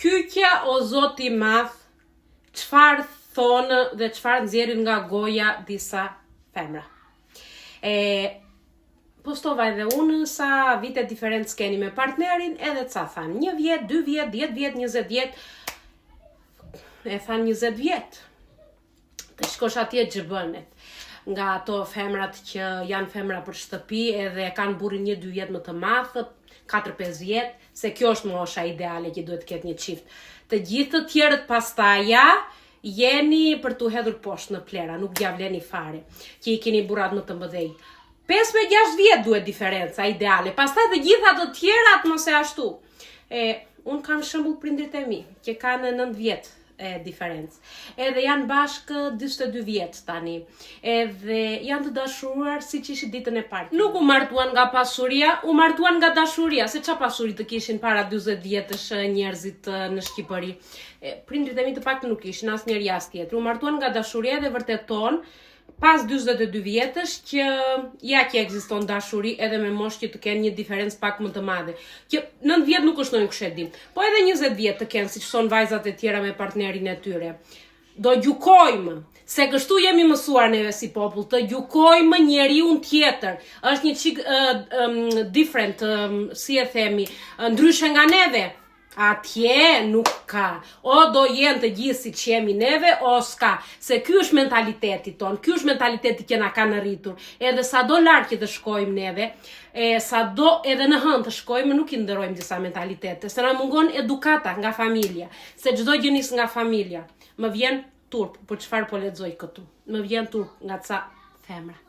Kyqja o Zoti i Madh, çfarë thonë dhe çfarë nxjerrin nga goja disa femra. Postova edhe unë sa vite diferencë keni me partnerin, edhe ca thanë 1 vjet, 2 vjet, 10 vjet, 20 vjet. E thanë 20 vjet. Të shkosh atje gjëbënet. Nga ato femrat që janë femra për shtëpi edhe kanë burrin 1-2 vjet më të madh, 4-5 vjet, se kjo është mosha ideale që duhet të ketë një çift. Të gjithë të tjerët pastaja jeni për t'u hedhur poshtë në plera, nuk ja vleni fare, që i keni burrat më të mëdhej. 5-6 vjet duhet diferenca ideale, pastaj të gjitha të tjerat mos e ashtu. Unë kam shembull prindrit e mi, që kanë 9 vjet diferencë. Edhe janë bashkë 42 vjet tani. Edhe janë të dashuruar siç ishin ditën e parë. Nuk u martuan nga pasuria, u martuan nga dashuria. Se çfarë pasuri të kishin para 40 vjetësh njerëzit në Shqipëri. Prindrit e mi të paktën nuk kishin asnjëri as tjetër. U martuan nga dashuria dhe vërteton pas 42 vjetësh që ja që ekziston dashuri edhe me moshë që të kenë një diferencë pak më të madhe. Që 9 vjet nuk është ndonjë kushedim, po edhe 20 vjet të kenë siç son vajzat e tjera me partnerin e tyre. Do gjukojmë, se kështu jemi mësuar neve si popull, të gjukojmë njeriun tjetër. Është një çik different, si e themi, ndryshe nga neve. Atje nuk ka. O do jenë të gjithë si që jemi neve, o s'ka. Se ky është mentaliteti ton, ky është mentaliteti që na kanë rritur. Edhe sa do larg që të shkojmë neve, sa do edhe në hënë të shkojmë, nuk i nderojmë disa mentalitete. Se na mungon edukata nga familja. Se çdo gjë nis nga familja. Më vjen turp, për çfarë po lexoj këtu. Më vjen turp nga ca femra.